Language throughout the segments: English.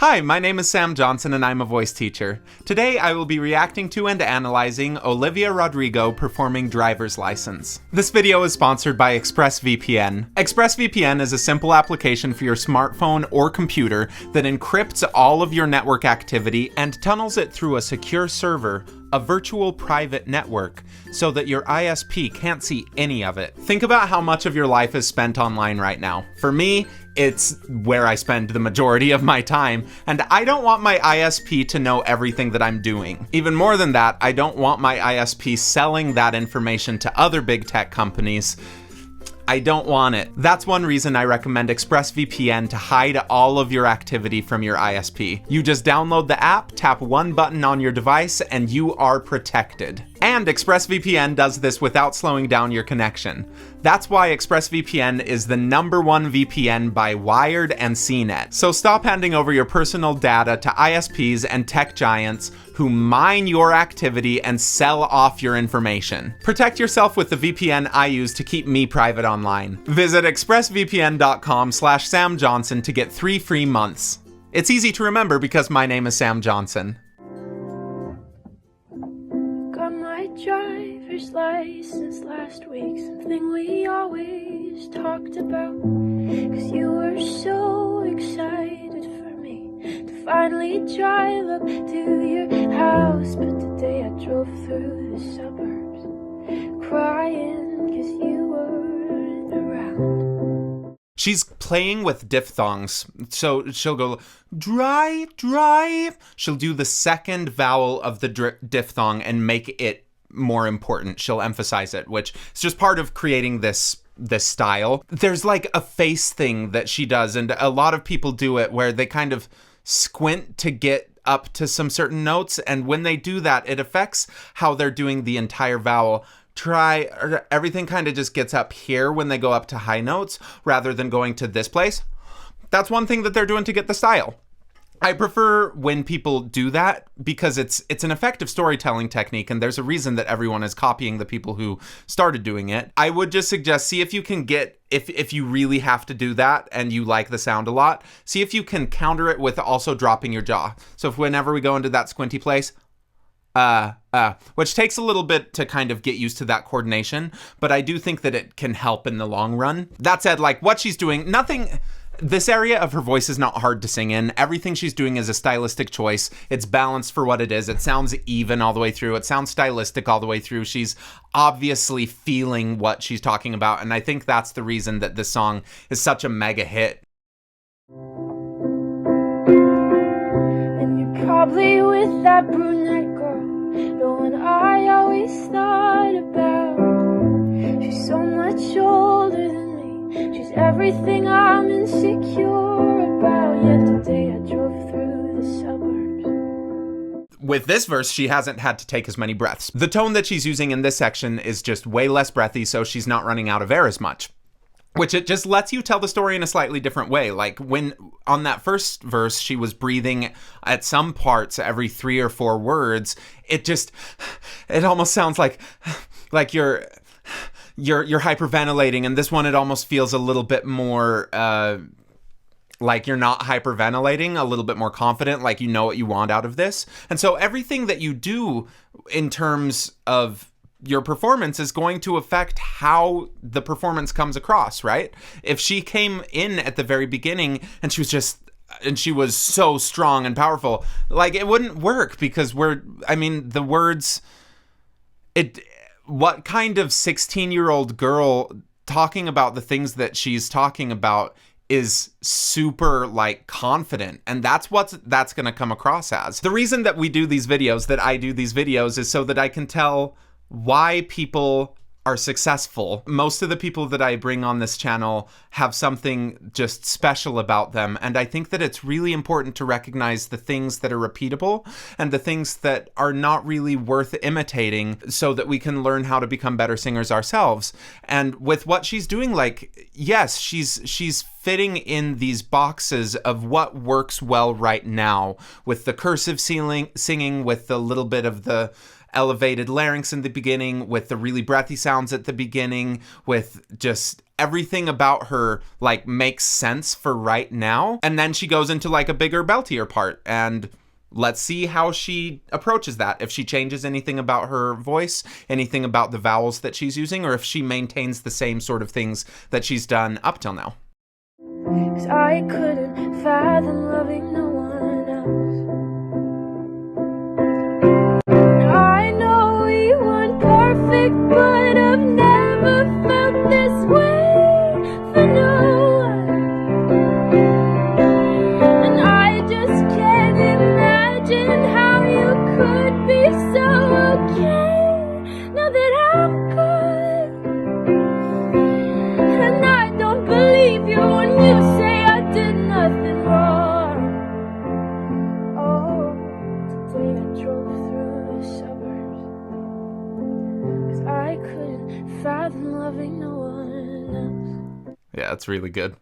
Hi, my name is Sam Johnson and I'm a voice teacher. Today I will be reacting to and analyzing Olivia Rodrigo performing Driver's License. This video is sponsored by ExpressVPN. ExpressVPN is a simple application for your smartphone or computer that encrypts all of your network activity and tunnels it through a secure server, a virtual private network, so that your ISP can't see any of it. Think about how much of your life is spent online right now. For me, it's where I spend the majority of my time, and I don't want my ISP to know everything that I'm doing. Even more than that, I don't want my ISP selling that information to other big tech companies. I don't want it. That's one reason I recommend ExpressVPN to hide all of your activity from your ISP. You just download the app, tap one button on your device, and you are protected. And ExpressVPN does this without slowing down your connection. That's why ExpressVPN is the #1 VPN by Wired and CNET. So stop handing over your personal data to ISPs and tech giants who mine your activity and sell off your information. Protect yourself with the VPN I use to keep me private online. Visit expressvpn.com/Sam Johnson to get 3 free months. It's easy to remember because my name is Sam Johnson. Driver's license last week, something we always talked about, 'cause you were so excited for me to finally drive up to your house. But today I drove through the suburbs crying 'cause you weren't around. She's playing with diphthongs, so she'll go drive. She'll do the second vowel of the diphthong and make it more important. She'll emphasize it, which is just part of creating this style. There's like a face thing that she does, and a lot of people do it where they kind of squint to get up to some certain notes, and when they do that, it affects how they're doing the entire vowel. Everything kind of just gets up here when they go up to high notes rather than going to this place. That's one thing that they're doing to get the style. I prefer when people do that because it's an effective storytelling technique, and there's a reason that everyone is copying the people who started doing it. I would just suggest, see if you can get, if you really have to do that and you like the sound a lot, see if you can counter it with also dropping your jaw. So if whenever we go into that squinty place, which takes a little bit to kind of get used to that coordination, but I do think that it can help in the long run. That said, like what she's doing, this area of her voice is not hard to sing in. Everything she's doing is a stylistic choice. It's balanced for what it is. It sounds even all the way through. It sounds stylistic all the way through. She's obviously feeling what she's talking about, and I think that's the reason that this song is such a mega hit. And you're probably with that brunette girl, the one I always thought about. She's so much older than me. She's everything I'm insecure about. Yet today I drove through the suburbs. With this verse, she hasn't had to take as many breaths. The tone that she's using in this section is just way less breathy, so she's not running out of air as much, which it just lets you tell the story in a slightly different way. Like when on that first verse, she was breathing at some parts every 3 or 4 words. It almost sounds like you're hyperventilating, and this one it almost feels a little bit more like you're not hyperventilating, a little bit more confident, like you know what you want out of this. And so everything that you do in terms of your performance is going to affect how the performance comes across, right? If she came in at the very beginning and she was so strong and powerful, like it wouldn't work because the words, what kind of 16-year-old girl talking about the things that she's talking about is super like confident, and that's going to come across as. The reason that we do these videos, that I do these videos, is so that I can tell why people are successful. Most of the people that I bring on this channel have something just special about them, and I think that it's really important to recognize the things that are repeatable and the things that are not really worth imitating so that we can learn how to become better singers ourselves. And with what she's doing, like, yes, she's fitting in these boxes of what works well right now, with the cursive singing, with the little bit of the elevated larynx in the beginning, with the really breathy sounds at the beginning, with just everything about her like makes sense for right now. And then she goes into like a bigger, beltier part, and let's see how she approaches that. If she changes anything about her voice, anything about the vowels that she's using, or if she maintains the same sort of things that she's done up till now. 'Cause I couldn't fathom loving no one else. I know we weren't perfect, but I've never felt this way for no one. And I just can't imagine how you could be so okay now that I'm good. And I don't believe you when you say I did nothing wrong. Oh, today I drove through the suburbs, 'cause I couldn't fathom loving no one else. Yeah, it's really good.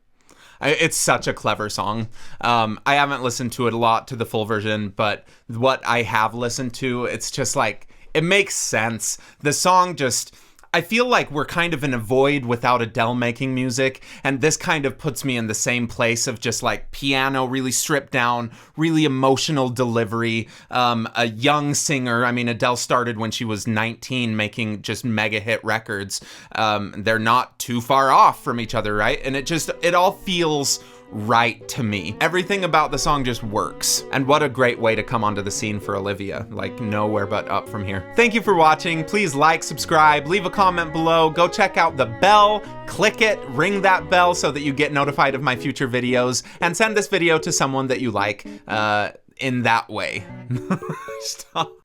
It's such a clever song. I haven't listened to it a lot, to the full version, but what I have listened to, it's just like, it makes sense. The song just, I feel like we're kind of in a void without Adele making music, and this kind of puts me in the same place of just like piano, really stripped down, really emotional delivery, a young singer. I mean, Adele started when she was 19 making just mega hit records. They're not too far off from each other, right? And it all feels right to me. Everything about the song just works. And what a great way to come onto the scene for Olivia. Like, nowhere but up from here. Thank you for watching. Please like, subscribe, leave a comment below. Go check out the bell, click it, ring that bell so that you get notified of my future videos, and send this video to someone that you like in that way. Stop.